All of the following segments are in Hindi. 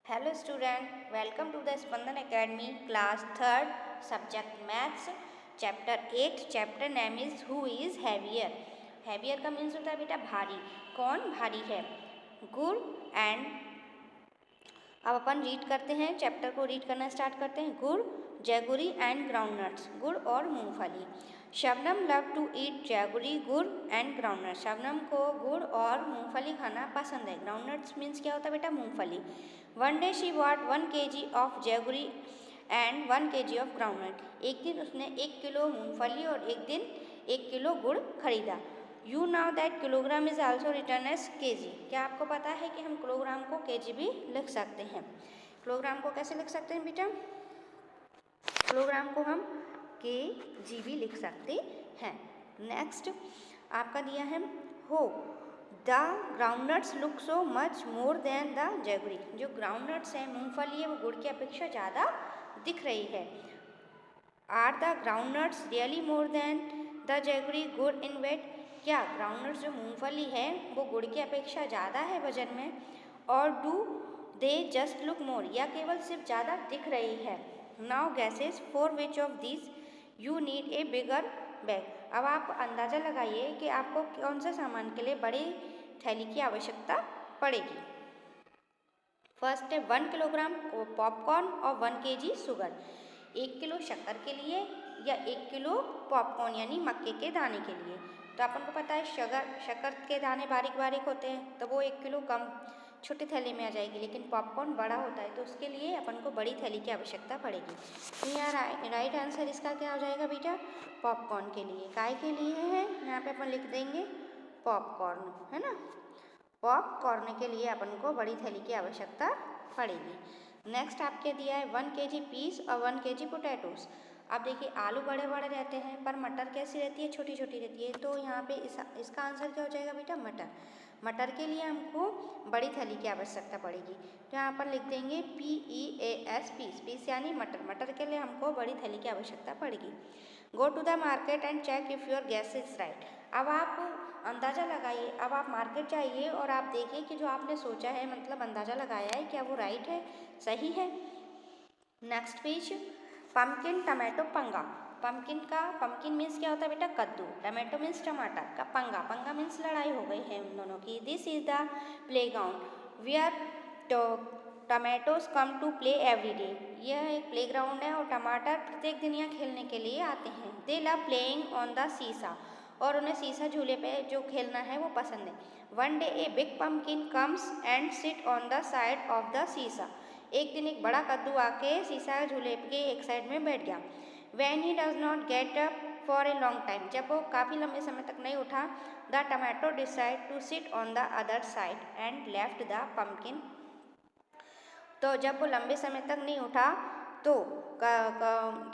Hello student, welcome to the Spandan Academy class 3rd subject maths chapter 8 chapter name is who is heavier. heavier का मीन्स होता है बेटा भारी. कौन भारी है? गुड़ एंड अब अपन रीड करते हैं, चैप्टर को रीड करना स्टार्ट करते हैं. गुड़, जैगुरी एंड ग्राउंडनट्स. गुड़ और मूंगफली. शबनम लव टू ईट जैगुरी, गुड़ एंड ग्राउंडनट. शबनम को गुड़ और मूंगफली खाना पसंद है. ग्राउंडनट्स मीन्स क्या होता है बेटा? मूंगफली. One day she bought 1 kg of jaggery and 1 kg of groundnut. एक दिन उसने 1 किलो मूंगफली और एक दिन 1 किलो गुड़ खरीदा. You know that kilogram is also written as K G. क्या आपको पता है कि हम किलोग्राम को केजी भी लिख सकते हैं? किलोग्राम को कैसे लिख सकते हैं बेटा? किलोग्राम को हम केजी भी लिख सकते हैं. नेक्स्ट आपका दिया है हो the groundnuts look so much more than the jaggery. जो ग्राउंडनट्स है, मूंगफली है, वो गुड़ की अपेक्षा ज़्यादा दिख रही है. Are the groundnuts really more than the jaggery गुड़ इन वेट. क्या ग्राउंडनट्स जो मूंगफली है वो गुड़ की अपेक्षा ज़्यादा है वजन में? और do they just look more, या केवल सिर्फ ज़्यादा दिख रही है? Now gases for which of this you need a bigger bag. अब आप अंदाज़ा लगाइए कि आपको कौन से सामान के लिए बड़ी थैली की आवश्यकता पड़ेगी. फर्स्ट है 1 किलोग्राम पॉपकॉर्न और 1 kg शुगर. 1 किलो शक्कर के लिए या 1 किलो पॉपकॉर्न यानी मक्के के दाने के लिए. तो अपन को पता है शक्कर के दाने बारीक बारीक होते हैं, तो वो 1 किलो कम छोटी थैली में आ जाएगी. लेकिन पॉपकॉर्न बड़ा होता है, तो उसके लिए अपन को बड़ी थैली की आवश्यकता पड़ेगी. तो यहाँ राइट आंसर इसका क्या हो जाएगा बेटा? पॉपकॉर्न के लिए. काय के लिए है यहाँ पे अपन लिख देंगे पॉपकॉर्न, है ना. पॉपकॉर्न के लिए अपन को बड़ी थैली की आवश्यकता पड़ेगी. नेक्स्ट आपके दिया है 1 kg पीस और 1 kg पोटैटोस. अब देखिए आलू बड़े बड़े रहते हैं पर मटर कैसी रहती है? छोटी छोटी रहती है. तो यहाँ पे इसका आंसर क्या हो जाएगा बेटा? मटर. मटर के लिए हमको बड़ी थैली की आवश्यकता पड़ेगी. तो यहाँ पर लिख देंगे PEAS पीस. पीस यानी मटर. मटर के लिए हमको बड़ी थैली की आवश्यकता पड़ेगी. Go to the market and check if your guess is right. अब आप अंदाज़ा लगाइए. अब आप मार्केट जाइए और आप देखिए कि जो आपने सोचा है, मतलब अंदाज़ा लगाया है, क्या वो राइट है, सही है. नेक्स्ट पेज पम्पकिन टमाटो पंगा. पम्पकिन मीन्स क्या होता है बेटा? कद्दू. टमाटो मीन्स टमाटर का. पंगा मीन्स लड़ाई हो गई है उन दोनों की. This is the playground where tomatoes come to play every day. यह एक प्ले ग्राउंड है और टमाटर प्रत्येक दिन यहाँ खेलने के लिए आते हैं. दे लव प्लेइंग ऑन द सीसा. और उन्हें सीसा झूले पे जो खेलना है वो पसंद है. One day a big pumpkin comes and sit on the side of the सीसा. एक दिन एक बड़ा कद्दू आके सीसा झूले के एक साइड में बैठ गया. When he does not get up for a long time. जब वो काफ़ी लंबे समय तक नहीं उठा, the tomato decide to sit on the other side and left the pumpkin. तो जब वो लंबे समय तक नहीं उठा तो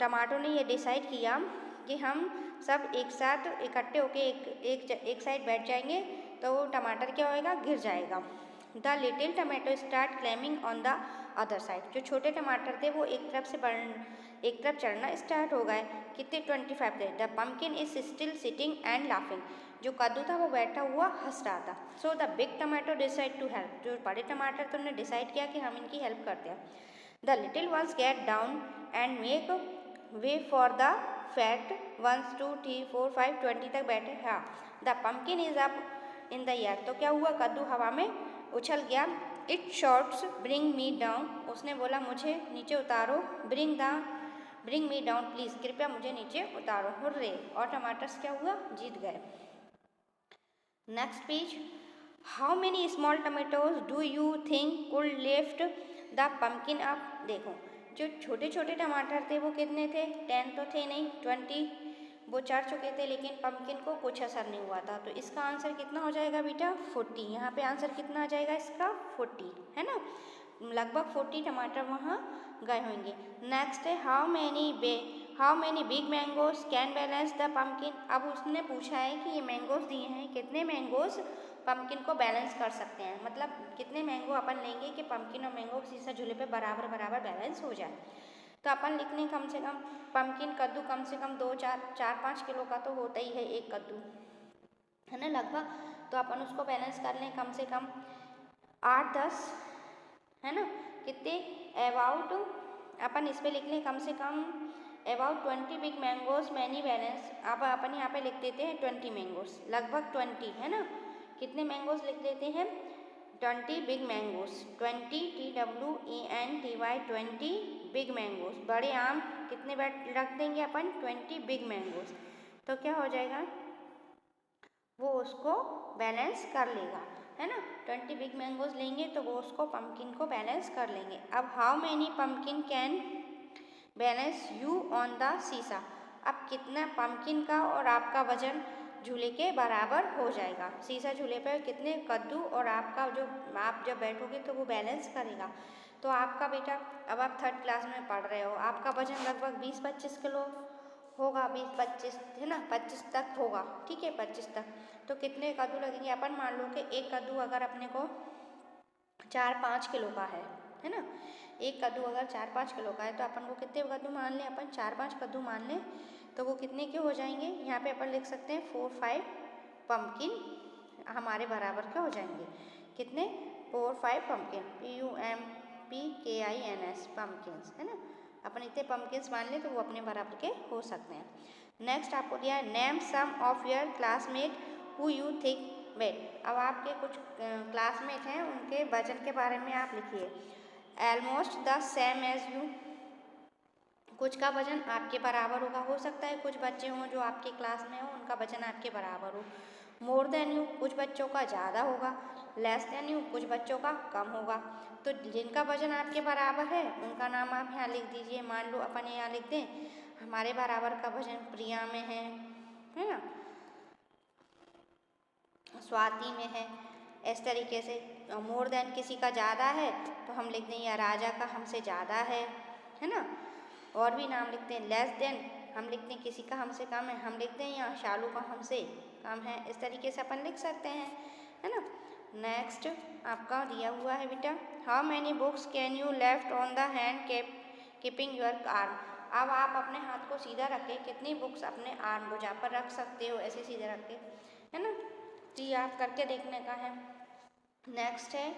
टमाटो ने ये डिसाइड किया कि हम सब एक साथ इकट्ठे होके एक साइड बैठ जाएंगे, तो वो टमाटर क्या होएगा? गिर जाएगा. The little tomato start climbing on the other side. जो छोटे टमाटर थे वो एक तरफ चढ़ना स्टार्ट हो गए. कितने? 25 थे. The pumpkin is still sitting and laughing. जो कद्दू था वो बैठा हुआ हंस रहा था. So the big tomato decide to help. जो बड़े टमाटर थे उन्होंने डिसाइड किया कि हम इनकी हेल्प करते हैं. The little ones get down and make way for the fat 1 2 3 4 5 20 तक बैठे. हाँ. The pumpkin is up in the air. तो क्या हुआ? कद्दू हवा में उछल गया. It shots bring me down. उसने बोला मुझे नीचे उतारो. Bring me down please. कृपया मुझे नीचे उतारो. हुर्रे. और टमाटर्स क्या हुआ? जीत गए. Next page how many small tomatoes do you think could lift the pumpkin up. देखो जो छोटे छोटे टमाटर थे वो कितने थे? 10 तो थे नहीं, 20 वो चढ़ चुके थे, लेकिन पम्पकिन को कुछ असर नहीं हुआ था. तो इसका आंसर कितना हो जाएगा बेटा? 40. यहाँ पे आंसर कितना आ जाएगा इसका? 40, है ना. लगभग 40 टमाटर वहाँ गए होंगे. नेक्स्ट है how many big mangoes can balance the pumpkin. अब उसने पूछा है कि ये मैंगोज दिए हैं, कितने मैंगोज पम्पकिन को बैलेंस कर सकते हैं, मतलब कितने मैंगो अपन लेंगे कि पम्पकिन और मैंगो सीसा झूले पे बराबर बराबर बैलेंस हो जाए. तो अपन लिखने कम से कम पम्पकिन कद्दू कम से कम 4-5 किलो का तो होता ही है एक कद्दू, है ना, लगभग. तो अपन उसको बैलेंस कर लें कम से कम 8-10, है ना. कितने अबाउट, अपन इस पे लिख लें कम से come about 20 big mangoes many balance. अब अपन यहाँ पे लिख देते हैं 20 मैंगोज, लगभग 20 है ना। कितने मैंगोज लिख देते हैं 20 big mangoes, 20 TWENTY 20 big mangoes. बड़े आम कितने रख देंगे अपन 20 बिग मैंगोज। तो क्या हो जाएगा, वो उसको बैलेंस कर लेगा, है ना। 20 बिग मैंगोज लेंगे तो वो उसको पम्पकिन को बैलेंस कर लेंगे। अब how many pumpkin can balance you on the सीसा। अब कितना पम्पकिन का और आपका वजन झूले के बराबर हो जाएगा। सीसा झूले पर कितने कद्दू और आपका जो आप जब बैठोगे तो वो बैलेंस करेगा। तो आपका बेटा, अब आप 3rd क्लास में पढ़ रहे हो, आपका वजन लगभग 20-25 किलो होगा, 20-25 है ना, 25 तक होगा, ठीक है 25 तक। तो कितने कद्दू लगेंगे, अपन मान लो कि एक कद्दू अगर अपने को 4-5 किलो का है ना। एक कद्दू अगर 4-5 किलो का है तो अपन को कितने कद्दू मान लें, अपन 4-5 कद्दू मान लें तो वो कितने के हो जाएंगे। यहाँ पे अपन लिख सकते हैं 4-5 पम्पकिन हमारे बराबर के हो जाएंगे। कितने 4-5 पम्पकिन, PUMPKINS पम्पकिन्स, है ना। अपन इतने पम्पकिन्स मान लें तो वो अपने बराबर के हो सकते हैं। नेक्स्ट आपको दिया है name some of your classmate who you think weight. अब आपके कुछ क्लासमेट हैं, उनके वजन के बारे में आप लिखिए। Almost the same age you, कुछ का वजन आपके बराबर होगा, हो सकता है कुछ बच्चे हों जो आपके क्लास में हो उनका वजन आपके बराबर हो। मोर देन यू, कुछ बच्चों का ज़्यादा होगा। लेस देन यू, कुछ बच्चों का कम होगा। तो जिनका वजन आपके बराबर है उनका नाम आप यहाँ लिख दीजिए। मान लो अपन यहाँ लिख दें हमारे बराबर का वजन प्रिया में है ना, स्वाति में है, इस तरीके से। मोर देन किसी का ज़्यादा है तो हम लिख दें या राजा का हमसे ज़्यादा है ना। और भी नाम लिखते हैं। लेस देन हम लिखते हैं किसी का हमसे कम है, हम लिखते हैं या शालू का हमसे कम है। इस तरीके से अपन लिख सकते हैं, है ना। नेक्स्ट आपका दिया हुआ है बेटा, how many books can you left on the hand keeping your arm. अब आप अपने हाथ को सीधा रख के कितनी बुक्स अपने आर्म भुजा पर रख सकते हो, ऐसे सीधे रख के, है ना। जी आप करके देखने का है। नेक्स्ट है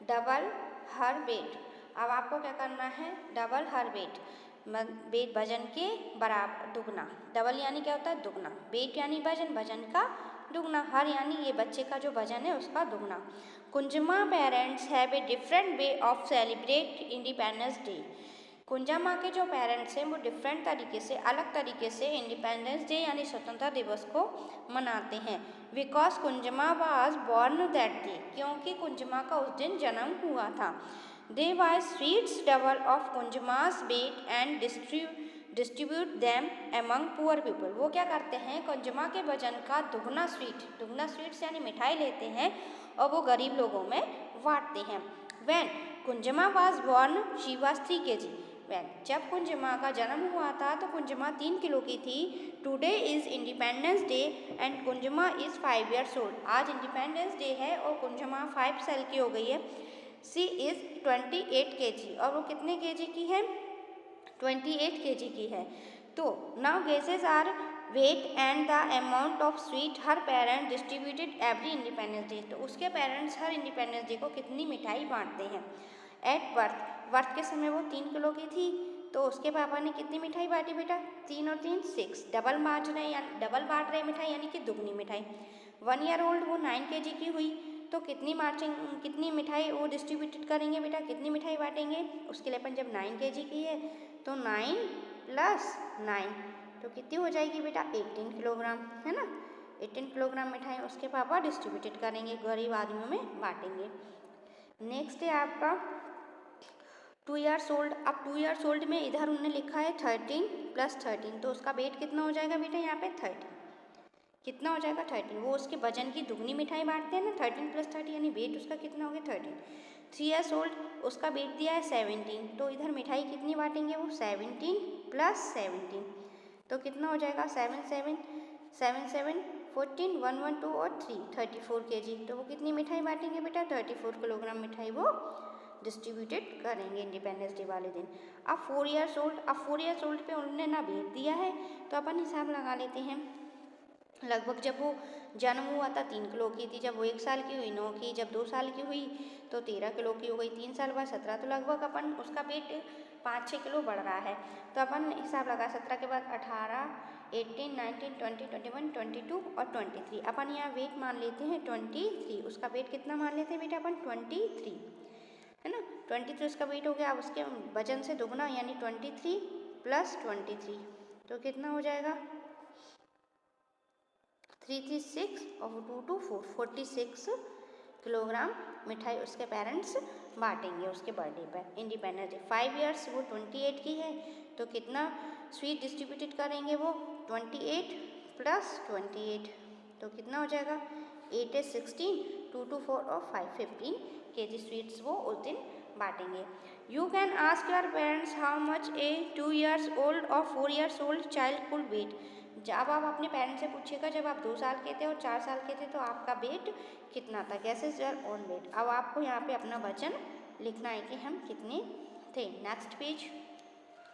डबल हर वेट। अब आपको क्या करना है, डबल हर वेट, वेट वजन के बराबर दुगना। डबल यानी क्या होता है, दुगना। वेट यानी वजन, वजन का दुगना। हर यानी ये बच्चे का जो वजन है उसका दुगना। Kunjama parents have a different way of celebrate Independence Day. Kunjama के जो पेरेंट्स हैं वो डिफरेंट तरीके से, अलग तरीके से इंडिपेंडेंस डे यानी स्वतंत्रता दिवस को मनाते हैं। Because Kunjama was born that day, क्योंकि कुंजमा का उस दिन जन्म हुआ था। They buy sweets double of कुंजमा's weight and distribute them among poor people। वो क्या करते हैं, कुंजमा के वजन का दुगना स्वीट्स यानी मिठाई लेते हैं और वो गरीब लोगों में बांटते हैं। When कुंजमा was born she was 3 kg। जब कुंजमा का जन्म हुआ था तो कुंजमा 3 किलो की थी। Today is Independence Day and Kunjama is 5 years old। आज इंडिपेंडेंस डे है और कुंजमा 5 साल की हो गई है। सी इज़ 28 kg, और वो कितने kg की है, 28 kg की है। तो now guesses are weight and the amount of sweet her parent distributed every Independence Day. तो उसके पेरेंट्स हर इंडिपेंडेंस डे को कितनी मिठाई बांटते हैं। एट बर्थ के समय वो 3 किलो की थी तो उसके पापा ने कितनी मिठाई बांटी बेटा, 3 और 3 6। डबल बांट रहे मिठाई यानी कि दुगनी मिठाई। 1 year old वो 9 kg की हुई तो कितनी मिठाई वो डिस्ट्रीब्यूटेड करेंगे बेटा, कितनी मिठाई बांटेंगे। उसके लिए अपन जब 9 kg की है तो 9 + 9 तो कितनी हो जाएगी बेटा, 18 किलोग्राम, है ना। 18 किलोग्राम मिठाई उसके पापा डिस्ट्रीब्यूटेड करेंगे, गरीब आदमियों में बांटेंगे। नेक्स्ट है आपका 2 years old। अब 2 years old में इधर उन्होंने लिखा है 13 + 13 तो उसका वेट कितना हो जाएगा बेटा, यहाँ पे 30 कितना हो जाएगा 30। वो उसके वजन की दुगनी मिठाई बांटते हैं ना, 13 + 30 यानी वेट उसका कितना हो गया 13। 3 years old उसका वेट दिया है 17 तो इधर मिठाई कितनी बांटेंगे वो 17 + 17 तो कितना हो जाएगा 7 7 14 1 1 2 और 3 34 kg। तो वो कितनी मिठाई बांटेंगे बेटा, 34 किलोग्राम मिठाई वो डिस्ट्रीब्यूटेड करेंगे इंडिपेंडेंस डे वाले दिन। अब 4 years old, अब 4 years old पे उन्होंने ना वेट दिया है तो अपन हिसाब लगा लेते हैं, लगभग जब वो जन्म हुआ था 3 किलो की थी, जब वो 1 साल की हुई 9 की, जब 2 साल की हुई तो 13 किलो की हो गई, 3 साल बाद 17, तो लगभग अपन उसका वेट 5-6 किलो बढ़ रहा है। तो अपन हिसाब लगा 17 के बाद 18, 18, 19, 20, 21, 22 और 23। अपन यहाँ वेट मान लेते हैं 23। उसका वेट कितना मान लेते हैं बेटा अपन? 23, है ना। 23 उसका वेट हो गया। अब उसके वजन से दुगना यानी 23 + 23 तो कितना हो जाएगा? 336 और 2 2 4 46 किलोग्राम मिठाई उसके पेरेंट्स बांटेंगे उसके बर्थडे पर, इंडिपेंडेंस डे। 5 इयर्स वो 28 की है तो कितना स्वीट डिस्ट्रीब्यूटेड करेंगे वो? 28 + 28 तो कितना हो जाएगा? 8 is 16, 2 2 4 और 5 15 kg स्वीट्स वो उस दिन बांटेंगे। You can ask your parents how much a 2 years old और 4 years old child could weight. जब आप अपने पेरेंट्स से पूछिएगा जब आप 2 साल के थे और 4 साल के थे तो आपका वेट कितना था, कैसे योर ओन वेट। अब आपको यहाँ पे अपना वजन लिखना है कि हम कितने थे। Next page.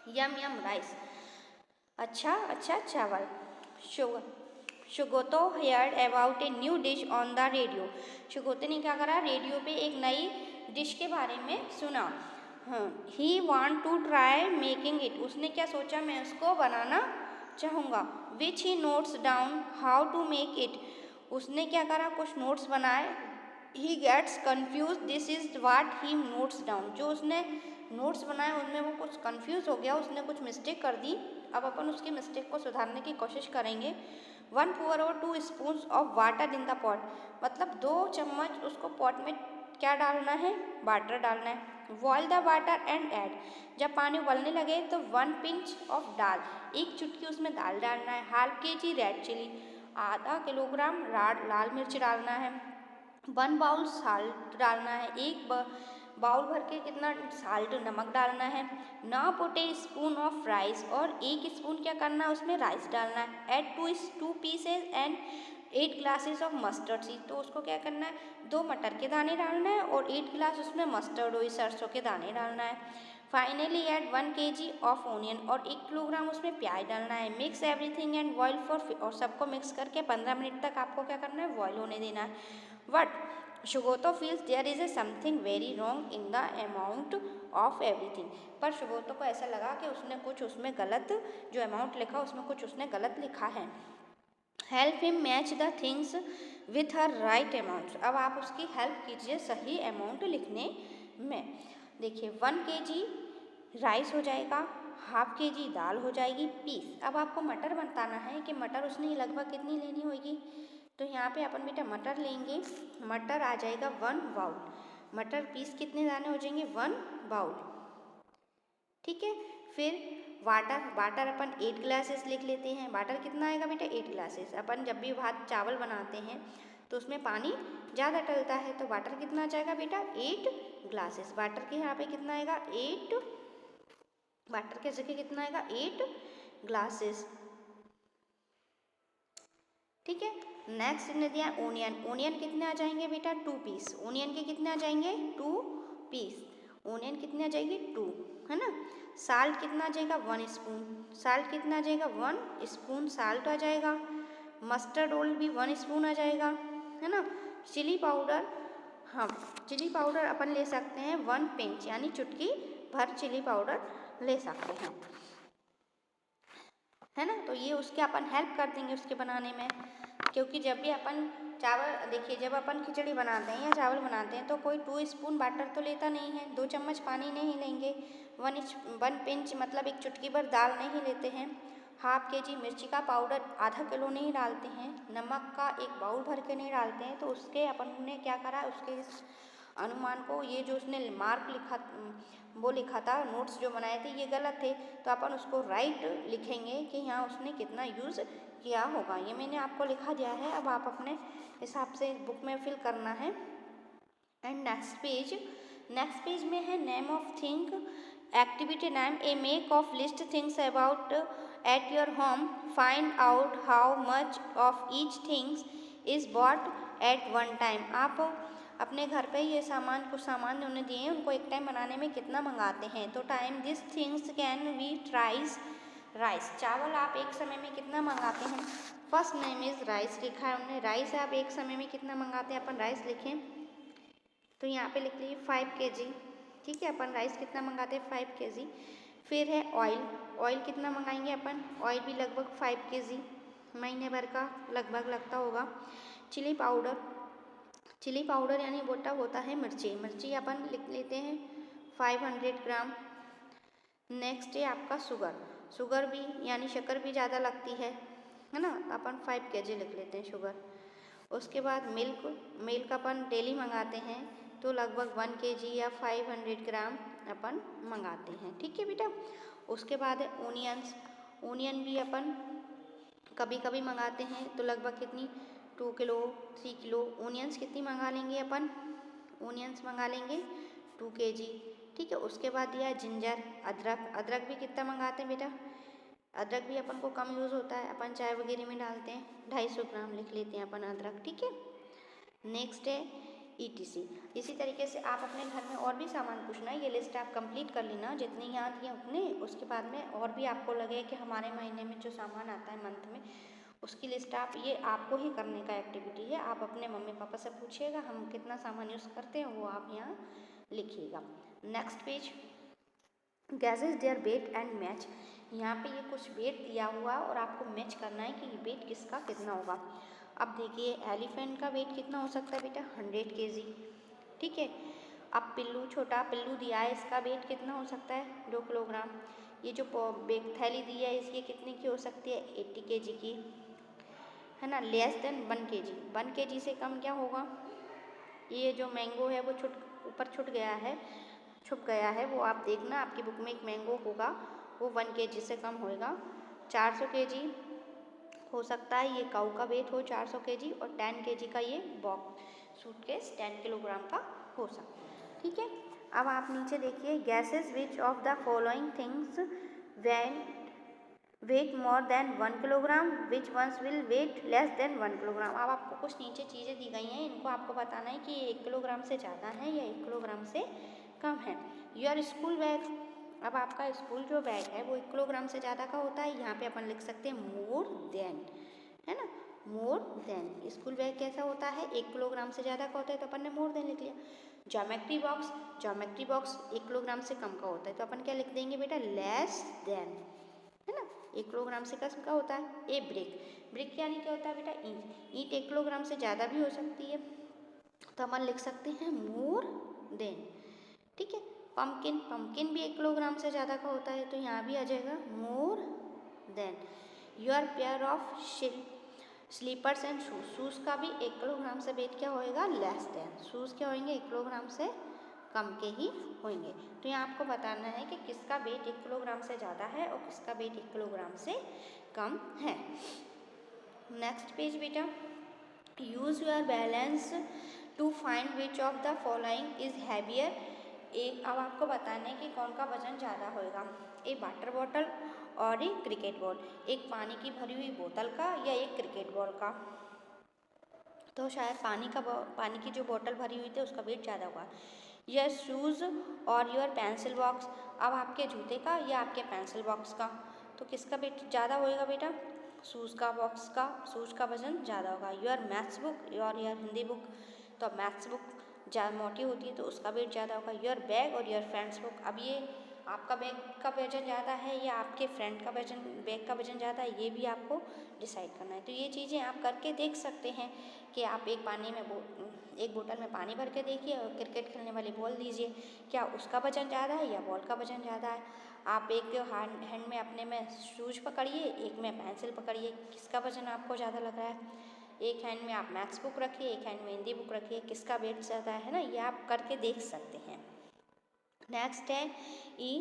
Yum yum rice, अच्छा चावल। Sugato heard about a new dish on the radio. Sugato ने क्या करा? रेडियो पे एक नई डिश के बारे में सुना। He want to try making it. उसने क्या सोचा? मैं उसको बनाना चाहूँगा। Which he notes down how to make it. उसने क्या करा? कुछ नोट्स बनाए। He gets confuse this is what he notes down. जो उसने नोट्स बनाए उनमें वो कुछ कन्फ्यूज हो गया, उसने कुछ मिस्टेक कर दी। अब अपन उसकी मिस्टेक को सुधारने की कोशिश करेंगे। 1 pour और 2 spoons of water in the pot. मतलब 2 चम्मच उसको पॉट में क्या डालना है? वाटर डालना है। Boil the water and add. जब पानी उबलने लगे तो 1 pinch ऑफ दाल, 1 चुटकी उसमें दाल डालना है। ½ kg रेड चिली, आधा किलोग्राम लाल मिर्च डालना है। 1 बाउल साल्ट डालना है। 1 बाउल भर के कितना साल्ट नमक डालना है। Now put A spoon of rice और 1 स्पून क्या करना है? उसमें राइस डालना है। Add 2 pieces and 8 glasses of mustard seed. तो उसको क्या करना है? 2 मटर के दाने डालना है और 8 ग्लास उसमें मस्टर्ड ऑयल सरसों के दाने डालना है। Finally add 1 kg of onion और 1 किलोग्राम उसमें प्याज डालना है। Mix everything and boil for और सबको मिक्स करके 15 मिनट तक आपको क्या करना है? बॉयल होने देना है। But Sugato feels there is a something very wrong in the amount of everything. पर शुगोतो को ऐसा लगा कि उसने कुछ उसमें गलत, जो अमाउंट लिखा उसमें कुछ उसने गलत लिखा है। Help him match the things with her right amount. अब आप उसकी हेल्प कीजिए सही अमाउंट लिखने में। देखिए 1 kg राइस हो जाएगा, ½ kg दाल हो जाएगी, पीस। अब आपको मटर बताना है कि मटर उसने लगभग कितनी लेनी होगी। तो यहाँ पे अपन बेटा मटर लेंगे। मटर आ जाएगा 1 बाउल। मटर पीस कितने दाने हो जाएंगे? 1 बाउल। ठीक है। फिर वाटर अपन 8 ग्लासेस लिख लेते हैं। वाटर कितना आएगा बेटा? 8 ग्लासेस। अपन जब भी भात चावल बनाते हैं तो उसमें पानी ज़्यादा डलता है, तो वाटर कितना आ जाएगा बेटा? 8 ग्लासेस। वाटर के यहाँ पे कितना आएगा? 8। वाटर के जगह कितना आएगा? 8 ग्लासेस। ठीक है। नेक्स्ट ने दिया ओनियन। ओनियन कितने आ जाएंगे बेटा? 2 पीस। ओनियन के कितने आ जाएंगे? 2 पीस। ओनियन कितने आ जाएगी? 2, है ना। साल्ट कितना आ जाएगा? 1 स्पून। साल्ट कितना आ जाएगा? 1 स्पून साल्ट आ जाएगा। मस्टर्ड ऑयल भी 1 स्पून आ जाएगा, है ना। चिली पाउडर, हाँ चिली पाउडर अपन ले सकते हैं 1 pinch यानी चुटकी भर चिली पाउडर ले सकते हैं, है ना। तो ये उसके अपन हेल्प कर देंगे उसके बनाने में। क्योंकि जब भी अपन चावल, देखिए जब अपन खिचड़ी बनाते हैं या चावल बनाते हैं तो कोई 2 स्पून वाटर तो लेता नहीं है, 2 चम्मच पानी नहीं लेंगे। 1 pinch मतलब 1 चुटकी भर दाल नहीं लेते हैं। ½ kg मिर्ची का पाउडर आधा किलो नहीं डालते हैं। नमक का 1 बाउल भर के नहीं डालते हैं। तो उसके अपन ने क्या करा? उसके अनुमान को, ये जो उसने मार्क लिखा, वो लिखा था, नोट्स जो बनाए थे ये गलत थे, तो अपन उसको राइट लिखेंगे कि यहाँ उसने कितना यूज़ किया होगा। ये मैंने आपको लिखा दिया है, अब आप अपने हिसाब से बुक में फिल करना है। एंड नेक्स्ट पेज में है name of thing, activity name. A make of list things about at your home, find out how much of each things is bought at one time. आप अपने घर पे ये सामान, कुछ सामान उन्होंने दिए हैं, उनको एक टाइम बनाने में कितना मंगाते हैं। तो time this things can be ट्राइस rice. चावल आप एक समय में कितना मंगाते हैं? फर्स्ट नेम इज राइस लिखा है हमने। राइस आप एक समय में कितना मंगाते हैं, अपन राइस लिखें तो यहाँ पे लिख लीजिए 5 kg। ठीक है, अपन राइस कितना मंगाते हैं 5 kg। फिर है ऑयल, ऑयल कितना मंगाएंगे अपन, ऑयल भी लगभग 5 kg, महीने भर का लगभग लगता होगा। चिली पाउडर, चिली पाउडर यानी बोटा होता है मिर्ची, मिर्ची अपन लिख लेते हैं 500 ग्राम। नेक्स्ट है आपका शुगर, शुगर भी यानी शक्कर भी ज़्यादा लगती है ना, अपन 5 kg लिख लेते हैं शुगर। उसके बाद मिल्क, मिल्क अपन डेली मंगाते हैं तो लगभग 1 kg या 500 ग्राम अपन मंगाते हैं। ठीक है बेटा। उसके बाद है ओनियंस, ओनियन भी अपन कभी कभी मंगाते हैं तो लगभग कितनी 2 किलो 3 किलो ओनियंस कितनी मंगा लेंगे अपन, ओनियंस मंगा लेंगे 2 kg। ठीक है। उसके बाद दिया है जिंजर, अदरक, अदरक भी कितना मंगाते हैं बेटा, अदरक भी अपन को कम यूज़ होता है, अपन चाय वगैरह में डालते हैं, 250 ग्राम लिख लेते हैं अपन अदरक। ठीक है। नेक्स्ट है ETC। इसी तरीके से आप अपने घर में और भी सामान पूछना है, ये लिस्ट आप कंप्लीट कर लेना जितने याद हैं उतने। उसके बाद में और भी आपको लगे कि हमारे महीने में जो सामान आता है मंथ में, उसकी लिस्ट आप, ये आपको ही करने का एक्टिविटी है, आप अपने मम्मी पापा से पूछिएगा हम कितना सामान यूज़ करते हैं, वो आप यहाँ लिखिएगा। Next page, guesses their weight and match. यहाँ पे ये कुछ वेट दिया हुआ और आपको मैच करना है कि वेट किसका कितना होगा। अब देखिए एलिफेंट का वेट कितना हो सकता है बेटा 100 kg। ठीक है। अब पिल्लू, छोटा पिल्लू दिया है, इसका वेट कितना हो सकता है 2 किलोग्राम। ये जो बेग थैली दी है इसकी कितने की हो सकती है 80 kg की, है ना, लेस देन 1 kg। 1 kg से कम क्या होगा, ये जो मैंगो है वो ऊपर छुट गया है, छुप गया है, वो आप देखना आपकी बुक में एक मैंगो होगा वो 1 kg से कम होएगा। 400 kg हो सकता है ये काऊ का वेट हो 400 kg, और 10 kg का ये बॉक्स सूटकेस 10 किलोग्राम का हो सकता है। ठीक है। अब आप नीचे देखिए, guesses which of the following things when weight more than 1 kilogram, which ones will weight less than 1 kilogram. अब आपको कुछ नीचे चीज़ें दी गई हैं, इनको आपको बताना है कि ये 1 किलोग्राम से ज़्यादा है या 1 किलोग्राम से कम है। योर स्कूल बैग, अब आपका स्कूल जो बैग है वो 1 किलोग्राम से ज़्यादा का होता है, यहाँ पे अपन लिख सकते हैं मोर देन, है ना, मोर देन। स्कूल बैग कैसा होता है 1 किलोग्राम से ज़्यादा का होता है तो अपन ने मोर देन लिख लिया। Geometry box, geometry box 1 kilogram से कम का होता है तो अपन क्या लिख देंगे बेटा लेस देन, है ना, 1 किलोग्राम से कम का होता है। ए ब्रिक, ब्रिक यानी क्या होता है बेटा ईंट, ईंट 1 किलोग्राम से ज़्यादा भी हो सकती है तो अपन लिख सकते हैं मोर देन। ठीक है। पम्पकिन, पम्पकिन भी 1 किलोग्राम से ज़्यादा का होता है तो यहाँ भी आ जाएगा more than. Your pair of slippers and shoes, shoes का भी 1 किलोग्राम से वेट क्या होएगा लेस देन, शूज़ क्या होंगे 1 किलोग्राम से कम के ही होंगे। तो यहाँ आपको बताना है कि किसका वेट 1 किलोग्राम से ज़्यादा है और किसका वेट 1 किलोग्राम से कम है। नेक्स्ट पेज बेटा, use your balance to find which of the following is heavier. एक, अब आपको बताना है कि कौन का वजन ज़्यादा होएगा, एक वाटर बॉटल और एक क्रिकेट बॉल, एक पानी की भरी हुई बोतल का या एक क्रिकेट बॉल का। तो शायद पानी की जो बोतल भरी हुई थी उसका वेट ज़्यादा होगा। योर शूज़ और योर पेंसिल बॉक्स, अब आपके जूते का या आपके पेंसिल बॉक्स का, तो किसका वेट ज़्यादा होएगा बेटा शूज़ का, बॉक्स का, शूज़ का वजन ज़्यादा होगा। योर मैथ्स बुक और योर हिंदी बुक, तो मैथ्स बुक ज़्यादा मोटी होती है तो उसका वेट ज़्यादा होगा। योर बैग और योर फ्रेंड्स बुक, अब ये आपका बैग का वजन ज़्यादा है या आपके फ्रेंड का वजन, बैग का वजन ज़्यादा है, ये भी आपको डिसाइड करना है। तो ये चीज़ें आप करके देख सकते हैं कि आप एक एक बोतल में पानी भर के देखिए और क्रिकेट खेलने वाली बॉल दीजिए, क्या उसका वजन ज़्यादा है या बॉल का वजन ज़्यादा है। आप एक हैंड में अपने में शूज पकड़िए, एक में पेंसिल पकड़िए, किसका वजन आपको ज़्यादा लग रहा है। एक हैंड में आप मैथ्स बुक रखिए, एक हैंड में हिंदी बुक रखिए, किसका वेट ज़्यादा है ना, ये आप करके देख सकते हैं। नेक्स्ट है ई,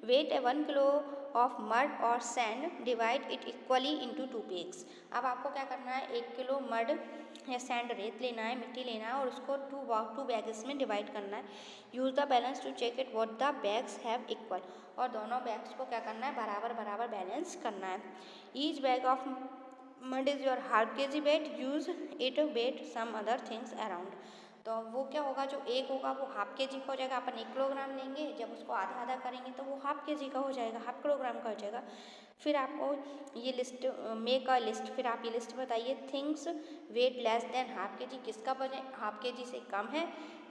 वेट 1 किलो ऑफ मड और sand, divide it equally into 2 bags. अब आपको क्या करना है 1 किलो मड या सैंड, रेत लेना है, मिट्टी लेना है और उसको 2 बैग्स में डिवाइड करना है। Use the balance to check it what the bags have equal, और दोनों बैग्स को क्या करना है बराबर बराबर बैलेंस करना है। Each bag of mud is your half kg weight, use it weight some other things around. तो वो क्या होगा, जो एक होगा वो हाफ kg का हो जाएगा, अपन 1 किलोग्राम लेंगे, जब उसको आधा आधा करेंगे तो वो हाफ kg का हो जाएगा, हाफ किलोग्राम का हो जाएगा। फिर आपको ये लिस्ट, मेक अ लिस्ट, फिर आप ये लिस्ट बताइए। Things wait less than half के जी, किसका वजन हाफ के जी से कम है।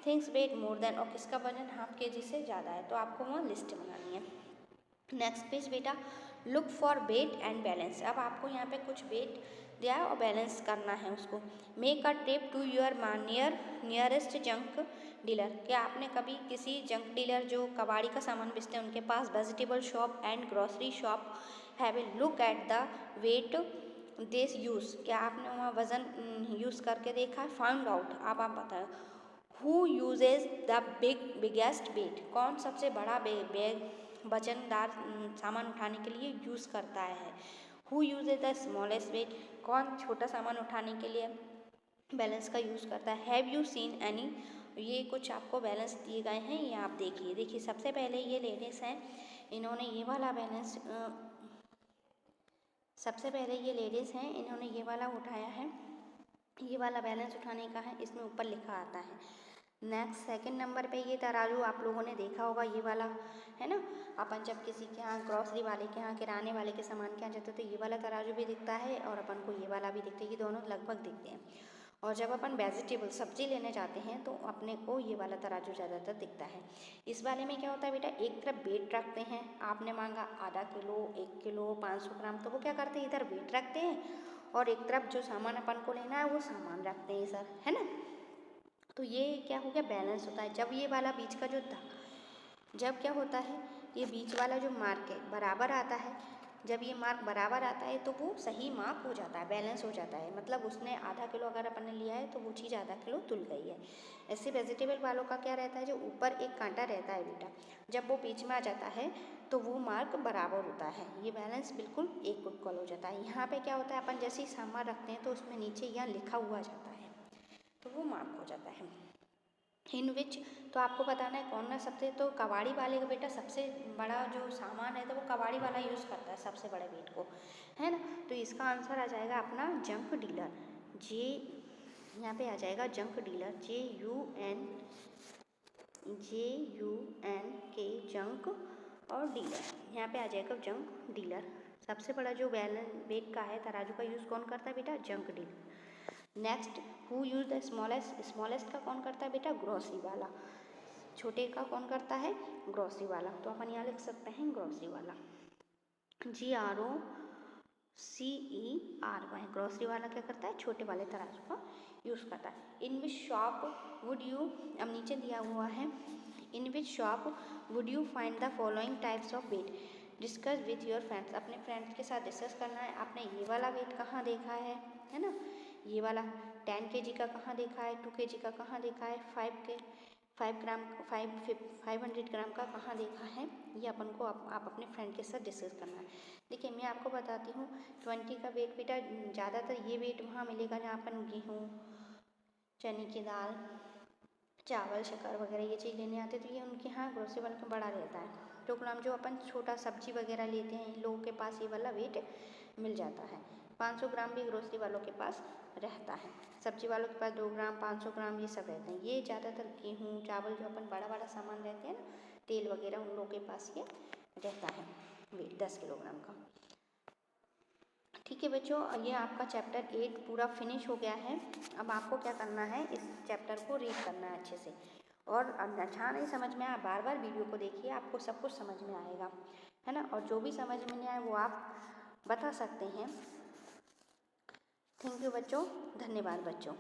थिंग्स वेट मोर देन, और किसका वजन हाफ के जी से ज़्यादा है। तो आपको वहाँ लिस्ट बनानी है। नेक्स्ट पेज बेटा, look for wait and balance. अब आपको यहाँ पे कुछ वेट दिया है और बैलेंस करना है उसको। Make a trip to your nearest junk dealer. क्या आपने कभी किसी जंक डीलर जो कबाड़ी का सामान बेचते हैं उनके पास vegetable shop and grocery shop have a look at the weight this use. क्या आपने वहाँ वज़न यूज़ करके देखा है। फाउंड आउट, आप बताओ। Who uses the biggest weight, कौन सबसे बड़ा वजनदार सामान उठाने के लिए यूज़ करता है। Who uses the smallest weight, कौन छोटा सामान उठाने के लिए बैलेंस का यूज़ करता है। हैव यू सीन एनी, ये कुछ आपको बैलेंस दिए गए हैं, ये आप देखिए। देखिए सबसे पहले ये लेडीज़ हैं, इन्होंने ये वाला बैलेंस, सबसे पहले ये लेडीज़ हैं, इन्होंने ये वाला उठाया है। ये वाला बैलेंस उठाने का है, इसमें ऊपर लिखा आता है। नेक्स्ट सेकंड नंबर पे ये तराजू आप लोगों ने देखा होगा, ये वाला है ना। अपन जब किसी के यहाँ ग्रॉसरी वाले के यहाँ, किराने वाले के सामान के यहाँ जाते तो ये वाला तराजू भी दिखता है और अपन को ये वाला भी दिखता है, ये दोनों लगभग दिखते हैं। और जब अपन वेजिटेबल सब्जी लेने जाते हैं तो अपने को ये वाला तराजू ज़्यादातर दिखता है। इस वाले में क्या होता है बेटा, एक तरफ वेट रखते हैं। आपने मांगा आधा किलो, 1 किलो, 500 ग्राम, तो वो क्या करते हैं, इधर वेट रखते हैं और एक तरफ जो सामान अपन को लेना है वो सामान रखते हैं सर, है ना। तो ये क्या हो गया, बैलेंस होता है। जब ये वाला बीच का जो था, जब क्या होता है, ये बीच वाला जो मार्क है बराबर आता है, जब ये मार्क बराबर आता है तो वो सही मार्क हो जाता है, बैलेंस हो जाता है। मतलब उसने आधा किलो अगर अपन ने लिया है तो वो चीज़ आधा किलो तुल गई है। ऐसे वेजिटेबल वालों का क्या रहता है, जो ऊपर एक कांटा रहता है बेटा, जब वो बीच में आ जाता है तो वो मार्क बराबर होता है, ये बैलेंस बिल्कुल इक्वल हो जाता है। यहाँ पे क्या होता है, अपन जैसे ही सामान रखते हैं तो उसमें नीचे यहाँ लिखा हुआ जाता है तो वो मार्क हो जाता है। इन विच, तो आपको बताना है कौन है सबसे, तो कबाड़ी वाले का बेटा सबसे बड़ा जो सामान है तो वो कबाड़ी वाला यूज़ करता है सबसे बड़े वेट को, है ना। तो इसका आंसर आ जाएगा अपना जंक डीलर। जे यहाँ पे आ जाएगा जंक डीलर, JUNK, जंक, और डीलर, यहाँ पे आ जाएगा जंक डीलर। सबसे बड़ा जो वेट का है तराजू का यूज़ कौन करता है बेटा, junk dealer. Next, who use the smallest, smallest का कौन करता है बेटा, ग्रोसरी वाला। छोटे का कौन करता है, ग्रोसरी वाला। तो अपन यहाँ लिख सकते हैं ग्रोसरी वाला, GROCERY। ग्रोसरी वाला क्या करता है, छोटे वाले तराजू का यूज़ करता है। In which shop would you, अब नीचे दिया हुआ है, in which shop would you find the following types of weight, discuss with your friends. अपने फ्रेंड्स के साथ डिस्कस करना है, आपने ये वाला वेट कहाँ देखा है ना। ये वाला 10 kg का कहाँ देखा है, 2 kg का कहाँ देखा है, 500 ग्राम का कहाँ देखा है। ये अपन को आप अपने फ्रेंड के साथ डिस्कस करना है। देखिए मैं आपको बताती हूँ, 20 का वेट बेटा ज़्यादातर ये वेट वहाँ मिलेगा जहाँ अपन गेहूँ, चने की दाल, चावल, शक्कर वगैरह ये चीज़ लेने आते, तो ये उनके यहाँ ग्रोसरी वाले का बड़ा रहता है। 2 ग्राम जो अपन छोटा सब्जी वगैरह लेते हैं, इन लोगों के पास ये वाला वेट मिल जाता है। 500 ग्राम भी ग्रोसरी वालों के पास रहता है। सब्जी वालों के पास 2 ग्राम, 500 ग्राम ये सब रहते हैं। ये ज़्यादातर गेहूँ, चावल जो अपन बड़ा बड़ा सामान रहते हैं ना, तेल वगैरह, उन लोगों के पास ये रहता है वेट 10 किलोग्राम का। ठीक है बच्चों, ये आपका चैप्टर 8 पूरा फिनिश हो गया है। अब आपको क्या करना है, इस चैप्टर को रीड करना है अच्छे से, और अच्छा नहीं समझ में आया बार बार वीडियो को देखिए, आपको सब कुछ समझ में आएगा, है ना। और जो भी समझ में नहीं आए वो आप बता सकते हैं। थैंक यू बच्चों, धन्यवाद बच्चों।